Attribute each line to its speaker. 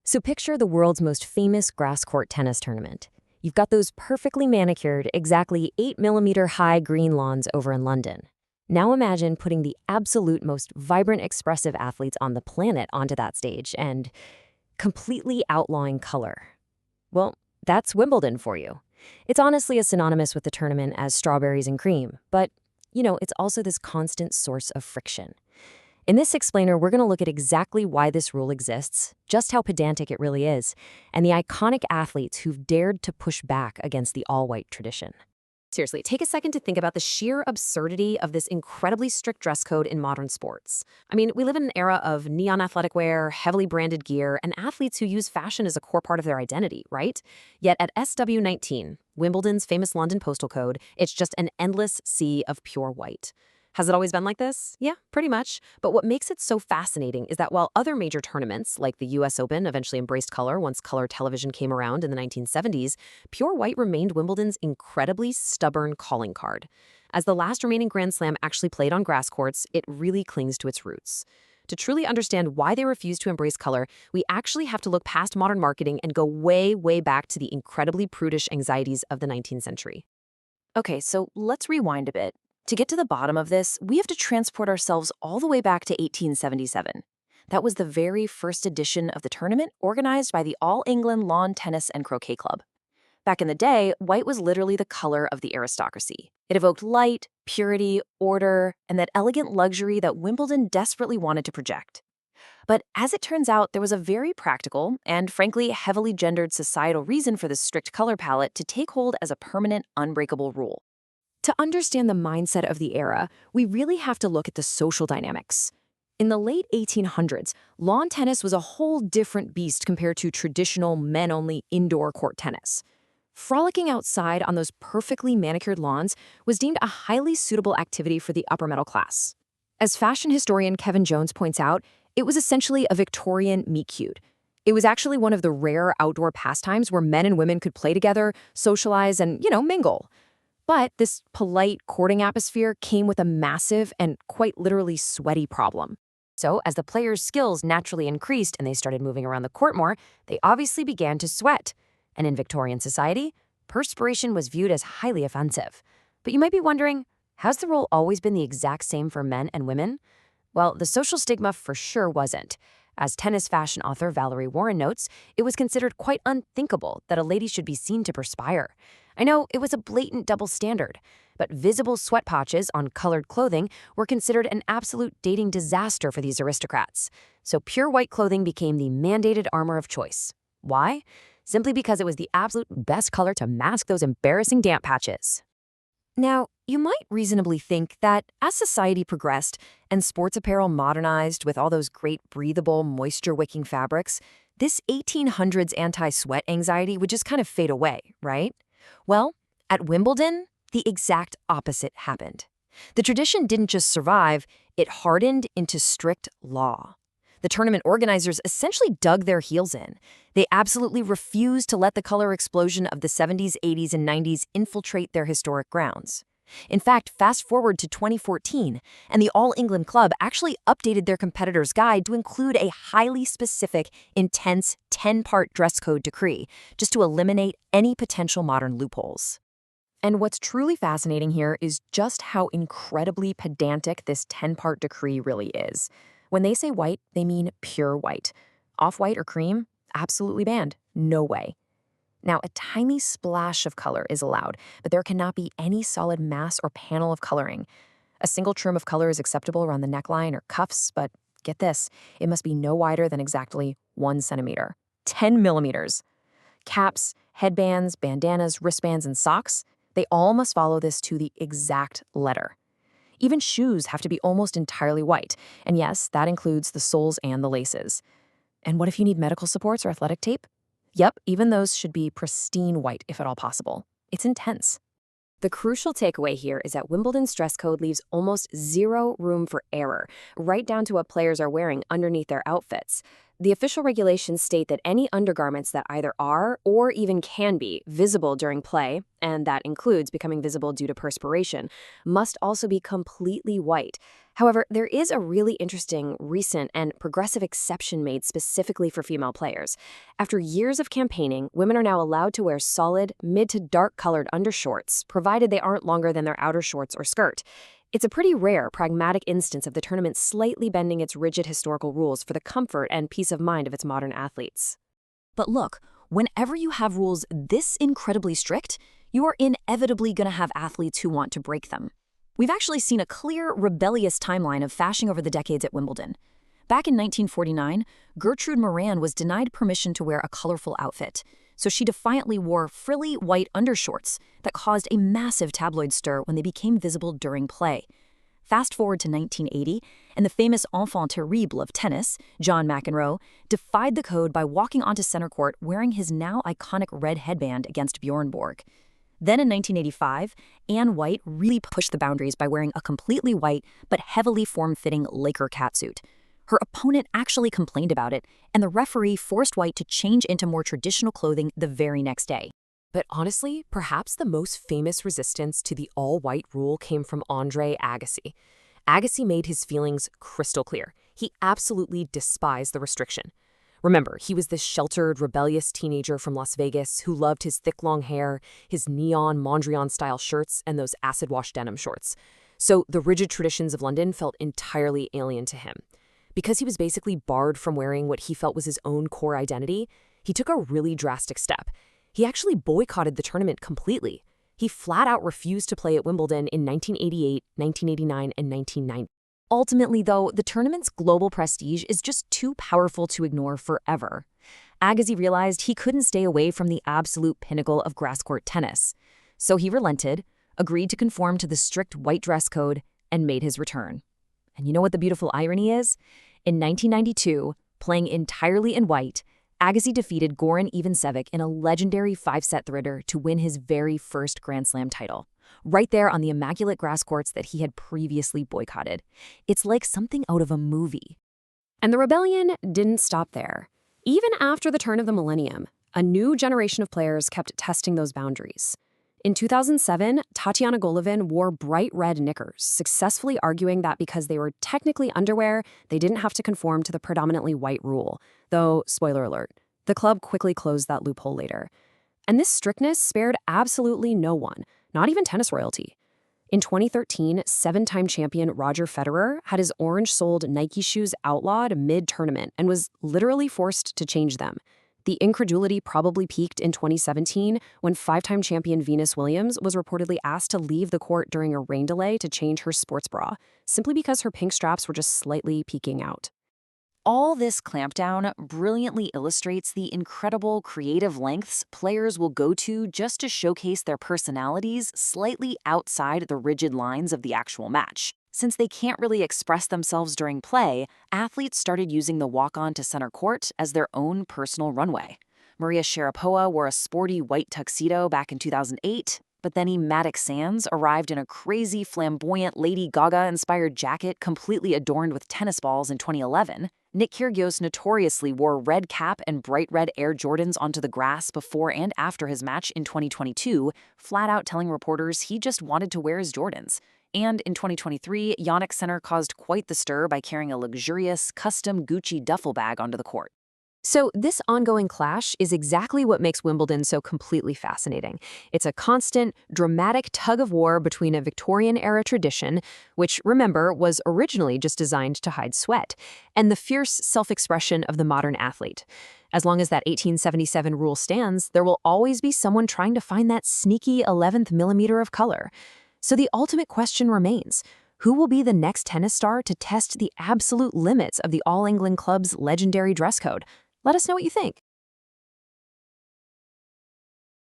Speaker 1: So picture the world's most famous grass court tennis tournament. You've got those perfectly manicured, exactly 8 mm high green lawns over in London. Now imagine putting the absolute most vibrant, expressive athletes on the planet onto that stage and completely outlawing color. Well, that's Wimbledon for you. It's honestly as synonymous with the tournament as strawberries and cream, but, it's also this constant source of friction. In this explainer, we're going to look at exactly why this rule exists, just how pedantic it really is, and the iconic athletes who've dared to push back against the all-white tradition. Seriously, take a second to think about the sheer absurdity of this incredibly strict dress code in modern sports. I mean, we live in an era of neon athletic wear, heavily branded gear, and athletes who use fashion as a core part of their identity, right? Yet at SW19, Wimbledon's famous London postal code, it's just an endless sea of pure white. Has it always been like this? Yeah, pretty much. But what makes it so fascinating is that while other major tournaments, like the US Open, eventually embraced color once color television came around in the 1970s, pure white remained Wimbledon's incredibly stubborn calling card. As the last remaining Grand Slam actually played on grass courts, it really clings to its roots. To truly understand why they refuse to embrace color, we actually have to look past modern marketing and go way, way back to the incredibly prudish anxieties of the 19th century.
Speaker 2: Okay, so let's rewind a bit. To get to the bottom of this, we have to transport ourselves all the way back to 1877. That was the very first edition of the tournament organized by the All England Lawn Tennis and Croquet Club. Back in the day, white was literally the color of the aristocracy. It evoked light, purity, order, and that elegant luxury that Wimbledon desperately wanted to project. But as it turns out, there was a very practical and, frankly, heavily gendered societal reason for this strict color palette to take hold as a permanent, unbreakable rule.
Speaker 1: To understand the mindset of the era, we really have to look at the social dynamics. In the late 1800s, lawn tennis was a whole different beast compared to traditional men-only indoor court tennis. Frolicking outside on those perfectly manicured lawns was deemed a highly suitable activity for the upper middle class. As fashion historian Kevin Jones points out, it was essentially a Victorian meet-cute. It was actually one of the rare outdoor pastimes where men and women could play together, socialize, and, mingle. But this polite courting atmosphere came with a massive and quite literally sweaty problem. So as the players' skills naturally increased and they started moving around the court more, they obviously began to sweat. And in Victorian society, perspiration was viewed as highly offensive. But you might be wondering, has the rule always been the exact same for men and women? Well, the social stigma for sure wasn't. As tennis fashion author Valerie Warren notes, it was considered quite unthinkable that a lady should be seen to perspire. I know it was a blatant double standard, but visible sweat patches on colored clothing were considered an absolute dating disaster for these aristocrats. So pure white clothing became the mandated armor of choice. Why? Simply because it was the absolute best color to mask those embarrassing damp patches. Now, you might reasonably think that as society progressed and sports apparel modernized with all those great breathable, moisture-wicking fabrics, this 1800s anti-sweat anxiety would just kind of fade away, right? Well, at Wimbledon, the exact opposite happened. The tradition didn't just survive, it hardened into strict law. The tournament organizers essentially dug their heels in. They absolutely refused to let the color explosion of the 70s, 80s, and 90s infiltrate their historic grounds. In fact, fast forward to 2014, and the All England Club actually updated their competitors' guide to include a highly specific, intense 10-part dress code decree, just to eliminate any potential modern loopholes. And what's truly fascinating here is just how incredibly pedantic this 10-part decree really is. When they say white, they mean pure white. Off-white or cream? Absolutely banned. No way. Now, a tiny splash of color is allowed, but there cannot be any solid mass or panel of coloring. A single trim of color is acceptable around the neckline or cuffs, but get this, it must be no wider than exactly 1 centimeter. 10 millimeters. Caps, headbands, bandanas, wristbands, and socks, they all must follow this to the exact letter. Even shoes have to be almost entirely white, and yes, that includes the soles and the laces. And what if you need medical supports or athletic tape? Yep, even those should be pristine white if at all possible. It's intense. The crucial takeaway here is that Wimbledon's dress code leaves almost zero room for error, right down to what players are wearing underneath their outfits. The official regulations state that any undergarments that either are or even can be visible during play, and that includes becoming visible due to perspiration, must also be completely white.
Speaker 2: However, there is a really interesting, recent, and progressive exception made specifically for female players. After years of campaigning, women are now allowed to wear solid, mid to dark colored undershorts, provided they aren't longer than their outer shorts or skirt. It's a pretty rare, pragmatic instance of the tournament slightly bending its rigid historical rules for the comfort and peace of mind of its modern athletes.
Speaker 1: But look, whenever you have rules this incredibly strict, you are inevitably going to have athletes who want to break them. We've actually seen a clear, rebellious timeline of fashion over the decades at Wimbledon. Back in 1949, Gertrude Moran was denied permission to wear a colorful outfit, so she defiantly wore frilly white undershorts that caused a massive tabloid stir when they became visible during play. Fast forward to 1980, and the famous enfant terrible of tennis, John McEnroe, defied the code by walking onto center court wearing his now iconic red headband against Bjorn Borg. Then in 1985, Ann White really pushed the boundaries by wearing a completely white but heavily form-fitting Laker catsuit. Her opponent actually complained about it, and the referee forced White to change into more traditional clothing the very next day.
Speaker 2: But honestly, perhaps the most famous resistance to the all-white rule came from Andre Agassi. Agassi made his feelings crystal clear. He absolutely despised the restriction. Remember, he was this sheltered, rebellious teenager from Las Vegas who loved his thick long hair, his neon Mondrian-style shirts, and those acid-wash denim shorts. So the rigid traditions of London felt entirely alien to him. Because he was basically barred from wearing what he felt was his own core identity, he took a really drastic step. He actually boycotted the tournament completely. He flat-out refused to play at Wimbledon in 1988, 1989, and 1990.
Speaker 1: Ultimately, though, the tournament's global prestige is just too powerful to ignore forever. Agassi realized he couldn't stay away from the absolute pinnacle of grass-court tennis. So he relented, agreed to conform to the strict white dress code, and made his return. And you know what the beautiful irony is? In 1992, playing entirely in white, Agassi defeated Goran Ivanisevic in a legendary 5-set thriller to win his very first Grand Slam title, right there on the immaculate grass courts that he had previously boycotted. It's like something out of a movie.
Speaker 2: And the rebellion didn't stop there. Even after the turn of the millennium, a new generation of players kept testing those boundaries. In 2007, Tatiana Golovin wore bright red knickers, successfully arguing that because they were technically underwear, they didn't have to conform to the predominantly white rule. Though, spoiler alert, the club quickly closed that loophole later. And this strictness spared absolutely no one, not even tennis royalty. In 2013, 7-time champion Roger Federer had his orange-soled Nike shoes outlawed mid-tournament and was literally forced to change them. The incredulity probably peaked in 2017 when 5-time champion Venus Williams was reportedly asked to leave the court during a rain delay to change her sports bra, simply because her pink straps were just slightly peeking out.
Speaker 1: All this clampdown brilliantly illustrates the incredible creative lengths players will go to just to showcase their personalities slightly outside the rigid lines of the actual match. Since they can't really express themselves during play, athletes started using the walk-on to center court as their own personal runway. Maria Sharapova wore a sporty white tuxedo back in 2008, but then Maddox Sands arrived in a crazy, flamboyant Lady Gaga-inspired jacket completely adorned with tennis balls in 2011. Nick Kyrgios notoriously wore red cap and bright red Air Jordans onto the grass before and after his match in 2022, flat out telling reporters he just wanted to wear his Jordans. And in 2023, Jannik Sinner caused quite the stir by carrying a luxurious, custom Gucci duffel bag onto the court.
Speaker 2: So this ongoing clash is exactly what makes Wimbledon so completely fascinating. It's a constant, dramatic tug-of-war between a Victorian-era tradition, which, remember, was originally just designed to hide sweat, and the fierce self-expression of the modern athlete. As long as that 1877 rule stands, there will always be someone trying to find that sneaky 11th millimeter of color. So the ultimate question remains: who will be the next tennis star to test the absolute limits of the All England Club's legendary dress code? Let us know what you think.